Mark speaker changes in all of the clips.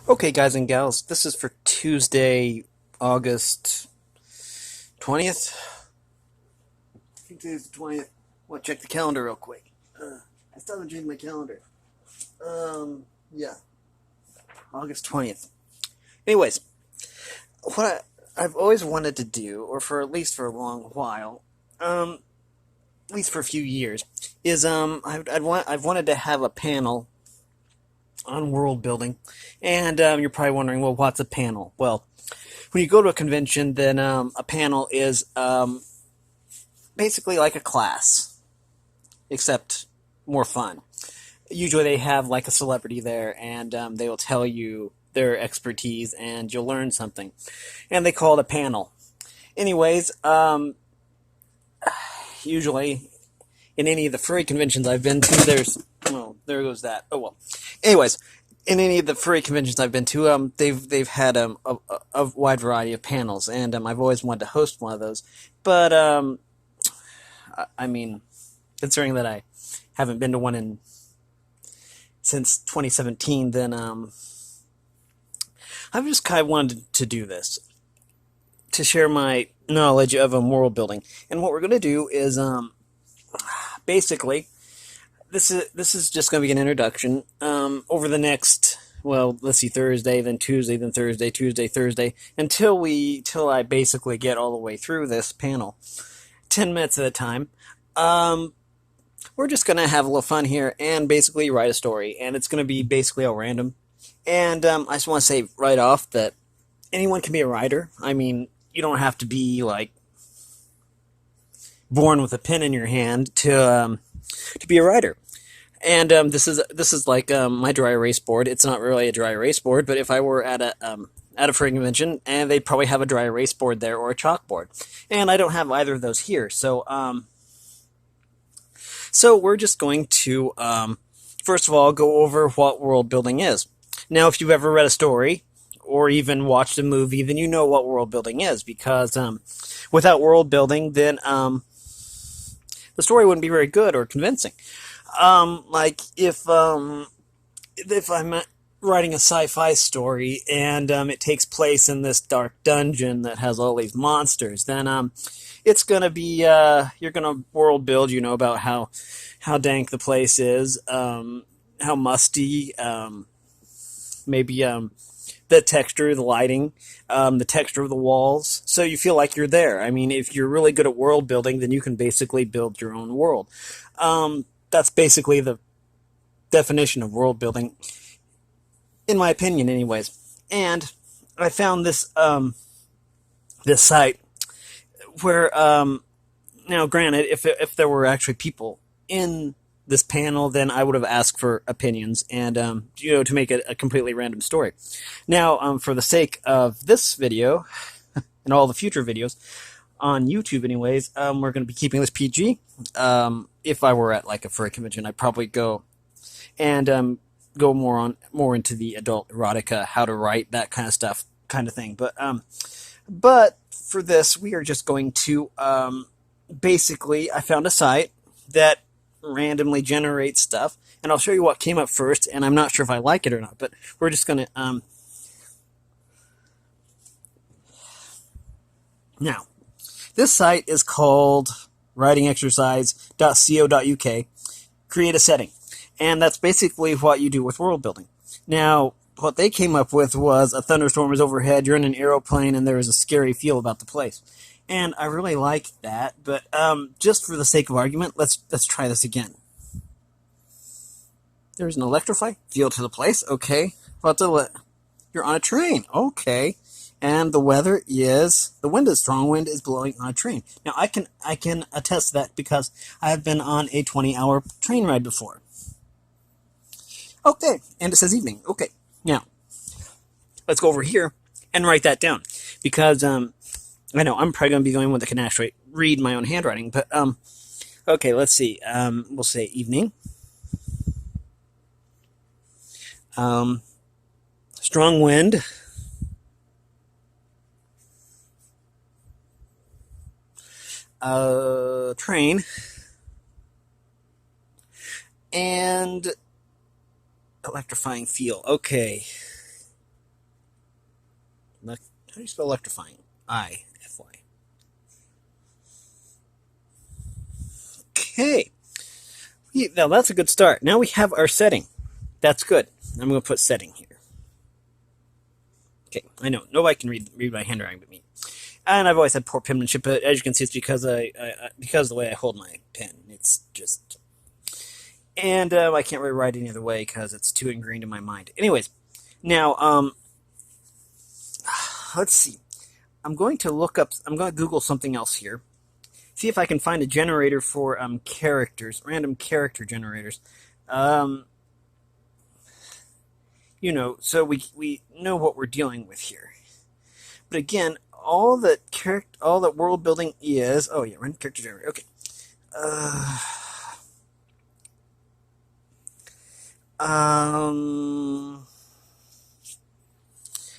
Speaker 1: Okay, guys and gals, this is for Tuesday, August 20th. I think today's the 20th. Well, check the calendar real quick. I still haven't changed my calendar. Yeah, August 20th. Anyways, I've always wanted to do, or for at least for a long while, at least for a few years, is I've wanted to have a panel on world building, and you're probably wondering, well, what's a panel? Well, when you go to a convention, then a panel is basically like a class, except more fun. Usually they have like a celebrity there, and they will tell you their expertise, and you'll learn something. And they call it a panel. Anyways, usually in any of the furry conventions I've been to, there goes that. Oh well. Anyways, in any of the furry conventions I've been to, they've had a wide variety of panels, and I've always wanted to host one of those. But I mean, considering that I haven't been to one since 2017, then I've just kind of wanted to do this to share my knowledge of world building. And what we're going to do is basically this is just going to be an introduction over the next, well, let's see, Thursday, then Tuesday, then Thursday, Tuesday, Thursday, till I basically get all the way through this panel, 10 minutes at a time. We're just going to have a little fun here and basically write a story, and it's going to be basically all random. And I just want to say right off that anyone can be a writer. I mean, you don't have to be like born with a pen in your hand to be a writer. And this is like my dry erase board. It's not really a dry erase board, but if I were at a furry convention, and they'd probably have a dry erase board there or a chalkboard, and I don't have either of those here. So we're just going to first of all go over what world building is. Now, if you've ever read a story or even watched a movie, then you know what world building is, because without world building, then the story wouldn't be very good or convincing. Like if I'm writing a sci-fi story and it takes place in this dark dungeon that has all these monsters, then it's gonna be you're gonna world build, about how dank the place is, how musty, maybe the texture, the lighting, the texture of the walls, so you feel like you're there. I mean, if you're really good at world building, then you can basically build your own world. That's basically the definition of world building, in my opinion, anyways. And I found this site where, now, granted, if there were actually people in this panel, then I would have asked for opinions and to make it a completely random story. Now, for the sake of this video and all the future videos on YouTube, anyways, we're going to be keeping this PG. If I were at like a furry convention, I'd probably go and go more into the adult erotica, how to write, that kind of stuff, kind of thing. But for this, we are just going to basically, I found a site that randomly generates stuff, and I'll show you what came up first, and I'm not sure if I like it or not, but we're just going to now, this site is called writingexercise.co.uk. Create a setting. And that's basically what you do with world building. Now, what they came up with was a thunderstorm is overhead, you're in an aeroplane, and there is a scary feel about the place. And I really like that, but just for the sake of argument, let's try this again. There's an electrify feel to the place. Okay. You're on a train. Okay. And the wind is strong, wind is blowing on a train. Now, I can attest to that because I have been on a 20-hour train ride before. Okay, and it says evening. Okay, now, let's go over here and write that down, because I know I'm probably going to be the only one that can actually read my own handwriting, but okay, let's see. We'll say evening. Strong wind. Train, and electrifying feel. Okay. How do you spell electrifying? I-F-Y. Okay. Now that's a good start. Now we have our setting. That's good. I'm going to put setting here. Okay, I know nobody can read my handwriting but me, and I've always had poor penmanship. But as you can see, it's because because of the way I hold my pen. It's just, and I can't really write any other way because it's too ingrained in my mind. Anyways, now let's see. I'm going to Google something else here. See if I can find a generator for characters, random character generators. So we know what we're dealing with here. But again, all that world building is. Oh yeah, random character generator. Okay.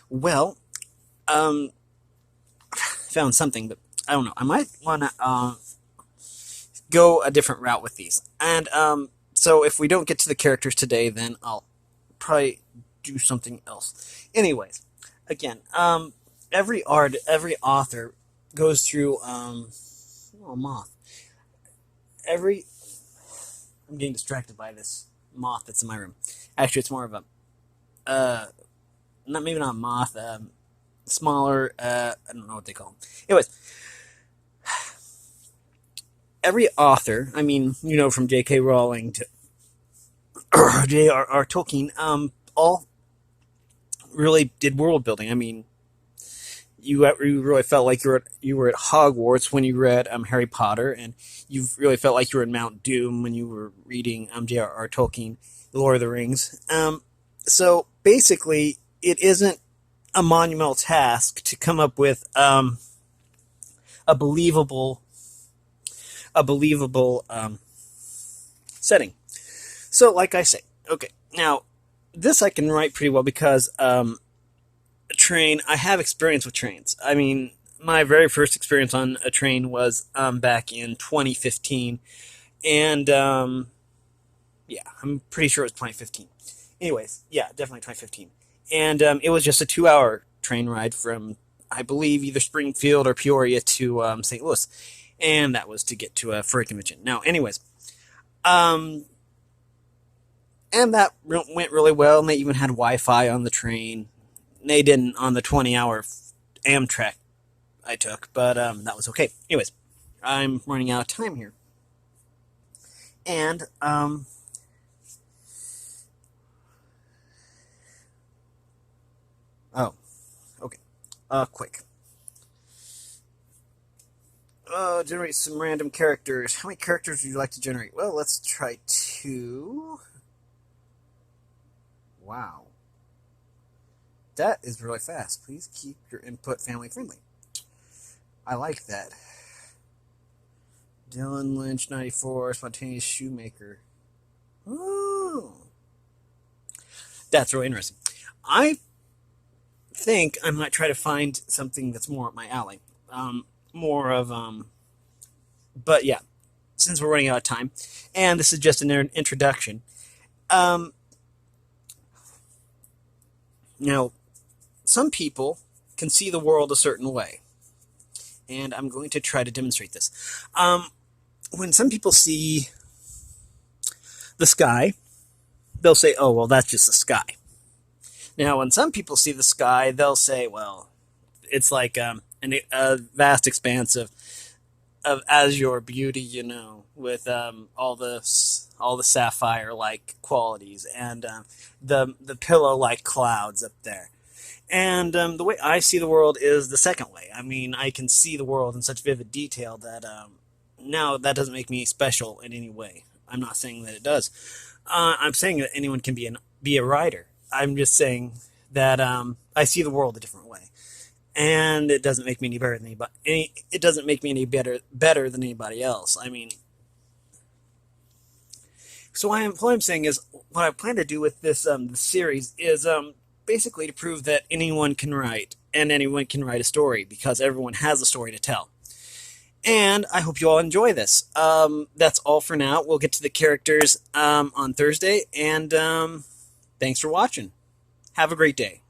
Speaker 1: Well, found something, but I don't know. I might want to go a different route with these. And so if we don't get to the characters today, then I'll probably do something else. Anyways, again, every author goes through moth. I'm getting distracted by this moth that's in my room. Actually, it's more of a maybe not a moth, smaller. I don't know what they call them. Anyways, every author, I mean, from J.K. Rowling to J.R.R. Tolkien, all really did world building. I mean, you really felt like you were at Hogwarts when you read Harry Potter, and you really felt like you were in Mount Doom when you were reading J.R.R. Tolkien, The Lord of the Rings. So basically, it isn't a monumental task to come up with a believable setting. So, like I say, okay, now this I can write pretty well because train. I have experience with trains. I mean, my very first experience on a train was back in 2015, and yeah, I'm pretty sure it was 2015. Anyways, yeah, definitely 2015, and it was just a 2-hour train ride from, I believe, either Springfield or Peoria to St. Louis, and that was to get to a furry convention. Now, anyways, and that went really well, and they even had Wi-Fi on the train. They didn't on the 20-hour Amtrak I took, but that was okay. Anyways, I'm running out of time here. And, oh, okay. Quick. Generate some random characters. How many characters would you like to generate? Well, let's try 2. Wow. That is really fast. Please keep your input family friendly. I like that. Dylan Lynch, 94, Spontaneous Shoemaker. Ooh. That's really interesting. I think I might try to find something that's more up my alley. More of, but yeah, since we're running out of time, and this is just an introduction, now, some people can see the world a certain way, and I'm going to try to demonstrate this. When some people see the sky, they'll say, oh, well, that's just the sky. Now, when some people see the sky, they'll say, well, it's like a vast expanse of azure beauty, with all the sapphire-like qualities and the pillow-like clouds up there. And the way I see the world is the second way. I mean, I can see the world in such vivid detail that now that doesn't make me special in any way. I'm not saying that it does. I'm saying that anyone can be a writer. I'm just saying that I see the world a different way, and it doesn't make me any better than anybody. It doesn't make me any better than anybody else. I mean, so what I'm saying is, what I plan to do with this series is basically to prove that anyone can write, and anyone can write a story, because everyone has a story to tell. And I hope you all enjoy this. That's all for now. We'll get to the characters on Thursday, and thanks for watching. Have a great day.